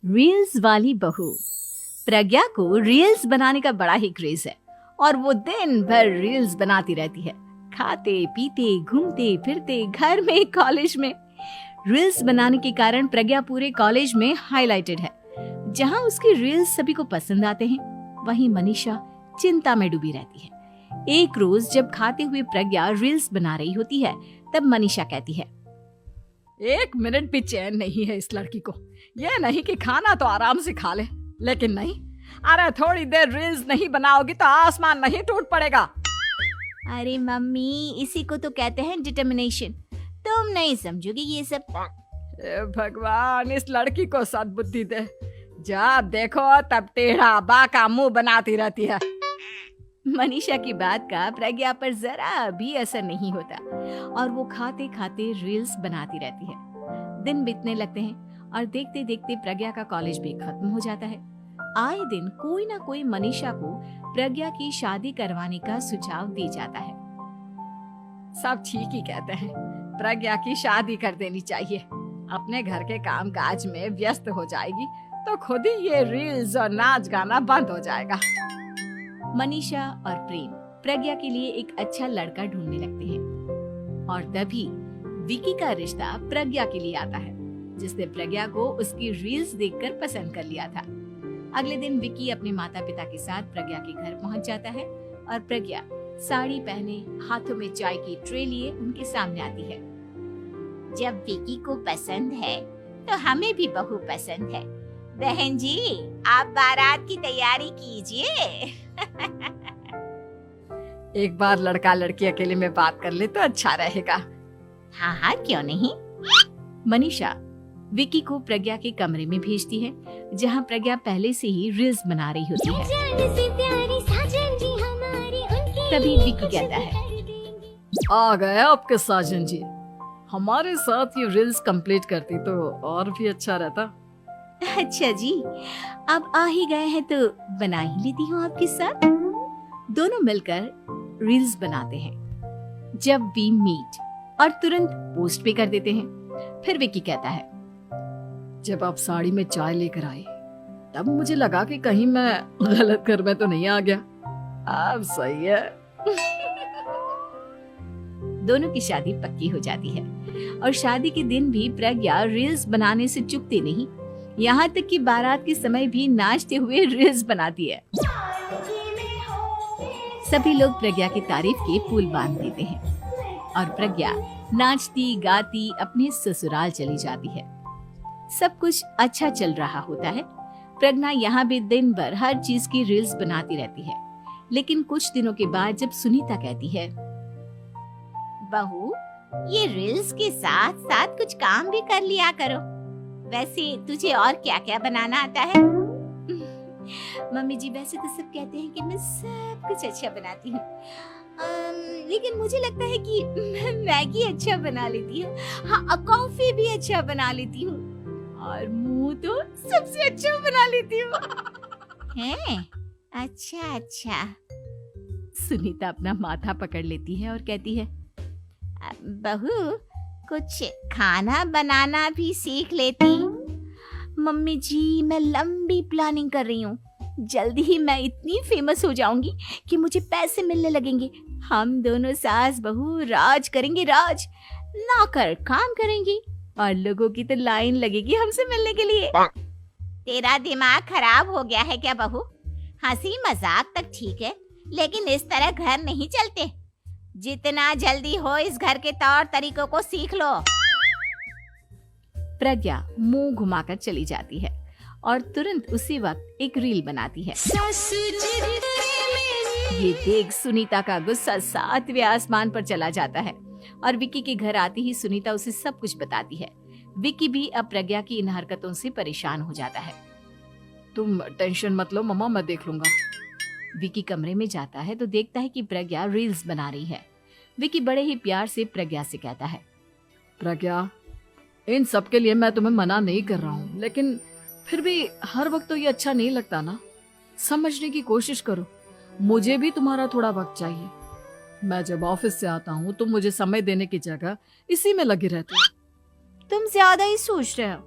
Reels वाली बहू। प्रज्ञा को रील्स बनाने का बड़ा ही क्रेज है और वो दिन भर रील्स बनाती रहती है। खाते पीते घूमते फिरते घर में कॉलेज में रील्स बनाने के कारण प्रज्ञा पूरे कॉलेज में हाईलाइटेड है। जहां उसकी रील्स सभी को पसंद आते हैं, वहीं मनीषा चिंता में डूबी रहती है। एक रोज जब खाते हुए प्रज्ञा रील्स बना रही होती है, तब मनीषा कहती है, एक मिनट भी चैन नहीं है इस लड़की को। ये नहीं कि खाना तो आराम से खा ले, लेकिन नहीं, अरे थोड़ी देर रील्स नहीं बनाओगी तो आसमान नहीं टूट पड़ेगा। अरे मम्मी, इसी को तो कहते हैं डिटर्मिनेशन। तुम नहीं समझोगी ये सब। भगवान, इस लड़की को सद्बुद्धि दे। जब देखो तब टेढ़ा बाका मुंह बनाती रहती है। मनीषा की बात का प्रज्ञा पर जरा भी असर नहीं होता और वो खाते खाते रील्स बनाती रहती है। दिन बीतने लगते हैं और देखते देखते प्रज्ञा का कॉलेज भी खत्म हो जाता है। आए दिन कोई ना कोई मनीषा को प्रज्ञा की शादी करवाने का सुझाव दे जाता है। सब ठीक ही कहते हैं, प्रज्ञा की शादी कर देनी चाहिए। अपने घर के काम काज में व्यस्त हो जाएगी तो खुद ही ये रील्स और नाच गाना बंद हो जाएगा। मनीषा और प्रेम प्रज्ञा के लिए एक अच्छा लड़का ढूंढने लगते हैं और तभी विकी का रिश्ता प्रज्ञा के लिए आता है, जिसने प्रज्ञा को उसकी रील्स देखकर पसंद कर लिया था। अगले दिन विकी अपने माता पिता के साथ प्रज्ञा के घर पहुंच जाता है और प्रज्ञा साड़ी पहने हाथों में चाय की ट्रे लिए उनके सामने आती है। जब विकी को पसंद है तो हमें भी बहू पसंद है। बहन जी, आप बारात की तैयारी कीजिए। एक बार लड़का लड़की अकेले में बात कर ले तो अच्छा रहेगा। हाँ हाँ, क्यों नहीं। मनीषा विकी को प्रज्ञा के कमरे में भेजती है, जहां प्रज्ञा पहले से ही रील्स बना रही होती है। तभी विकी कहता है, आ गए आपके साजन जी। हमारे साथ ये रील्स कंप्लीट करती तो और भी अच्छा रहता। अच्छा जी, अब आ ही गए हैं तो बना ही लेती हूँ आपके साथ। दोनों मिलकर रील्स बनाते हैं। जब वी मीट और तुरंत पोस्ट भी कर देते हैं। फिर विकी कहता है, जब आप साड़ी में चाय लेकर आई तब मुझे लगा कि कहीं मैं गलत घर में तो नहीं आ गया। अब सही है। दोनों की शादी पक्की हो जाती है और शादी के दिन भी प्रज्ञा रील्स बनाने से चूकती नहीं। यहाँ तक कि बारात के समय भी नाचते हुए रील्स बनाती है। सभी लोग प्रज्ञा की तारीफ के पुल बांध देते हैं और प्रज्ञा नाचती गाती अपने ससुराल चली जाती है। सब कुछ अच्छा चल रहा होता है। प्रज्ञा यहाँ भी दिन भर हर चीज की रील्स बनाती रहती है। लेकिन कुछ दिनों के बाद जब सुनीता कहती है, बहू, ये रील्स के साथ साथ कुछ काम भी कर लिया करो। वैसे तुझे और क्या क्या बनाना आता है? मम्मी जी, वैसे तो सब कहते हैं कि मैं सब कुछ अच्छा बनाती हूँ, लेकिन मुझे लगता है कि मैं मैगी अच्छा बना लेती हूँ। हाँ, कॉफी भी अच्छा बना लेती हूँ और मुंह तो सबसे अच्छा बना लेती हूँ। हैं? अच्छा अच्छा। सुनीता अपना माथा पकड़ लेती है और कहती है, बहू, कुछ खाना बनाना भी सीख लेती। मम्मी जी, मैं लंबी प्लानिंग कर रही हूँ। जल्दी ही मैं इतनी फेमस हो जाऊंगी कि मुझे पैसे मिलने लगेंगे। हम दोनों सास बहू राज करेंगे, राज। नौकर काम करेंगी और लोगों की तो लाइन लगेगी हमसे मिलने के लिए। तेरा दिमाग खराब हो गया है क्या बहू? हंसी मजाक तक ठीक है, लेकिन इस तरह घर नहीं चलते। जितना जल्दी हो इस घर के तौर तरीकों को सीख लो। प्रज्ञा मुंह घुमाकर चली जाती है और तुरंत उसी वक्त एक रील बनाती है। ये देख सुनीता का गुस्सा 7वें आसमान पर चला जाता है और विकी के घर आती ही सुनीता उसे सब कुछ बताती है। विकी भी अब प्रज्ञा की इन हरकतों से परेशान हो जाता है। तुम टेंशन मत लो मम्मा, मैं देख लूंगा। विकी कमरे में जाता है तो देखता है कि प्रज्ञा रील्स बना रही है। विकी बड़े ही प्यार से प्रज्ञा से कहता है, प्रज्ञा, इन सब के लिए मैं तुम्हें मना नहीं कर रहा हूँ, लेकिन फिर भी हर वक्त तो ये अच्छा नहीं लगता ना। समझने की कोशिश करो, मुझे भी तुम्हारा थोड़ा वक्त चाहिए। मैं जब ऑफिस से आता हूँ तो मुझे समय देने की जगह इसी में लगी रहती हूँ। तुम ज्यादा ही सोच रहे हो।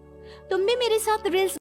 तुम भी मेरे साथ रील्स